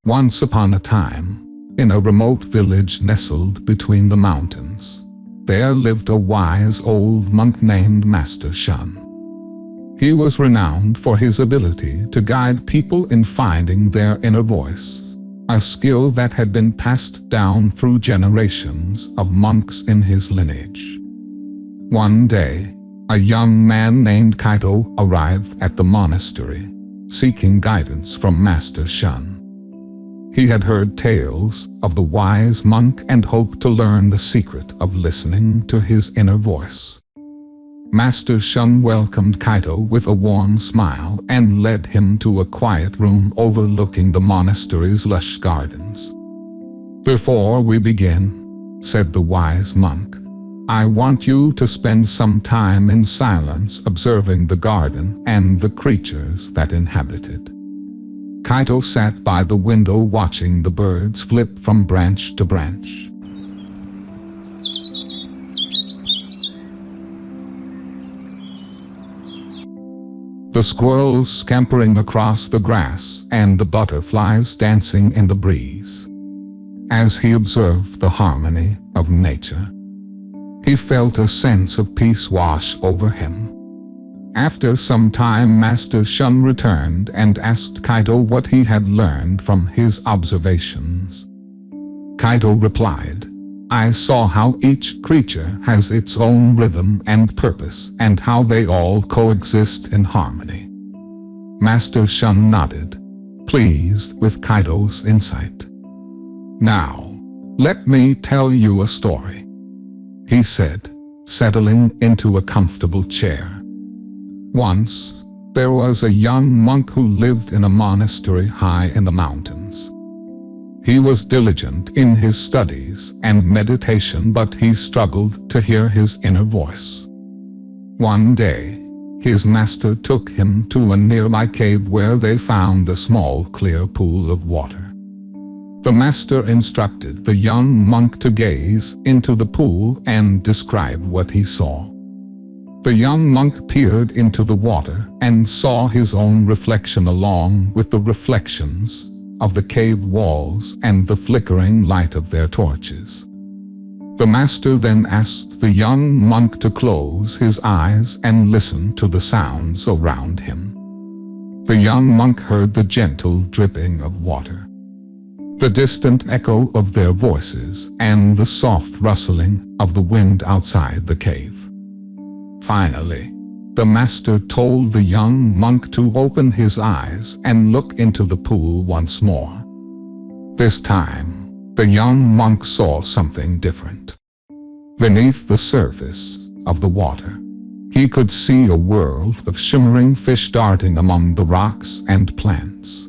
Once upon a time, in a remote village nestled between the mountains, there lived a wise old monk named Master Shun. He was renowned for his ability to guide people in finding their inner voice, a skill that had been passed down through generations of monks in his lineage. One day, a young man named Kaito arrived at the monastery, seeking guidance from Master Shun. He had heard tales of the wise monk and hoped to learn the secret of listening to his inner voice. Master Shun welcomed Kaito with a warm smile and led him to a quiet room overlooking the monastery's lush gardens. "Before we begin," said the wise monk, "I want you to spend some time in silence observing the garden and the creatures that inhabit it." Kaito sat by the window watching the birds flip from branch to branch. The squirrels scampering across the grass and the butterflies dancing in the breeze. As he observed the harmony of nature, he felt a sense of peace wash over him. After some time, Master Shun returned and asked Kaito what he had learned from his observations. Kaito replied, "I saw how each creature has its own rhythm and purpose and how they all coexist in harmony." Master Shun nodded, pleased with Kaito's insight. "Now, let me tell you a story," he said, settling into a comfortable chair. Once, there was a young monk who lived in a monastery high in the mountains. He was diligent in his studies and meditation, but he struggled to hear his inner voice. One day, his master took him to a nearby cave where they found a small clear pool of water. The master instructed the young monk to gaze into the pool and describe what he saw. The young monk peered into the water and saw his own reflection along with the reflections of the cave walls and the flickering light of their torches. The master then asked the young monk to close his eyes and listen to the sounds around him. The young monk heard the gentle dripping of water, the distant echo of their voices, and the soft rustling of the wind outside the cave. Finally, the master told the young monk to open his eyes and look into the pool once more. This time, the young monk saw something different. Beneath the surface of the water, he could see a world of shimmering fish darting among the rocks and plants.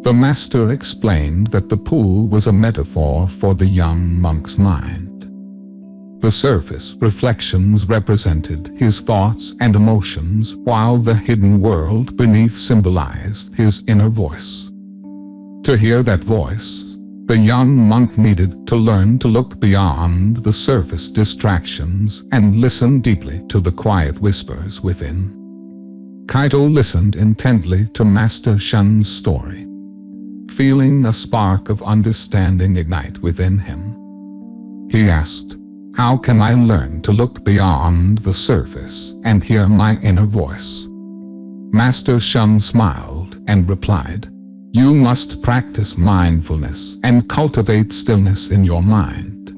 The master explained that the pool was a metaphor for the young monk's mind. The surface reflections represented his thoughts and emotions, while the hidden world beneath symbolized his inner voice. To hear that voice, the young monk needed to learn to look beyond the surface distractions and listen deeply to the quiet whispers within. Kaito listened intently to Master Shun's story, feeling a spark of understanding ignite within him. He asked, "How can I learn to look beyond the surface and hear my inner voice?" Master Shun smiled and replied, "You must practice mindfulness and cultivate stillness in your mind.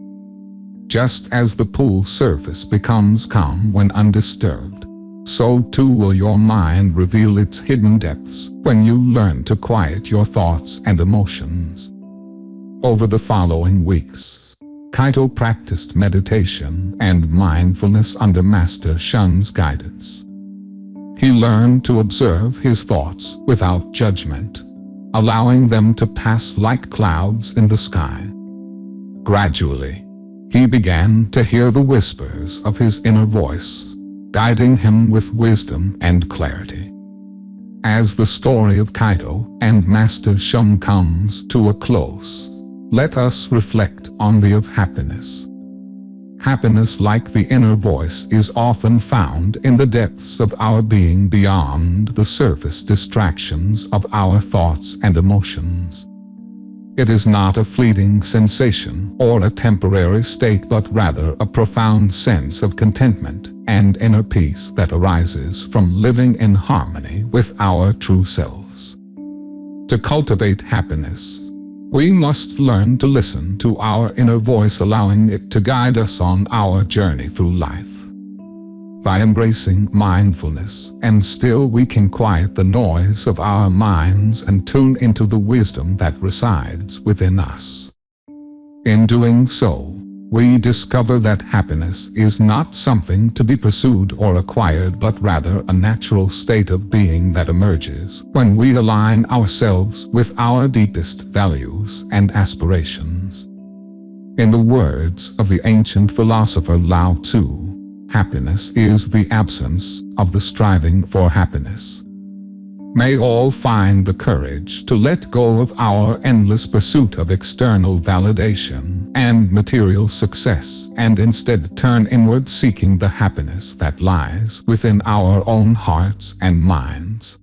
Just as the pool surface becomes calm when undisturbed, so too will your mind reveal its hidden depths when you learn to quiet your thoughts and emotions." Over the following weeks, Kaito practiced meditation and mindfulness under Master Shun's guidance. He learned to observe his thoughts without judgment, allowing them to pass like clouds in the sky. Gradually, he began to hear the whispers of his inner voice, guiding him with wisdom and clarity. As the story of Kaito and Master Shun comes to a close, let us reflect on the of happiness. Happiness, like the inner voice, is often found in the depths of our being, beyond the surface distractions of our thoughts and emotions. It is not a fleeting sensation or a temporary state, but rather a profound sense of contentment and inner peace that arises from living in harmony with our true selves. To cultivate happiness, we must learn to listen to our inner voice, allowing it to guide us on our journey through life. By embracing mindfulness and still, we can quiet the noise of our minds and tune into the wisdom that resides within us. In doing so, we discover that happiness is not something to be pursued or acquired, but rather a natural state of being that emerges when we align ourselves with our deepest values and aspirations. In the words of the ancient philosopher Lao Tzu, happiness is the absence of the striving for happiness. May all find the courage to let go of our endless pursuit of external validation and material success, and instead turn inward, seeking the happiness that lies within our own hearts and minds.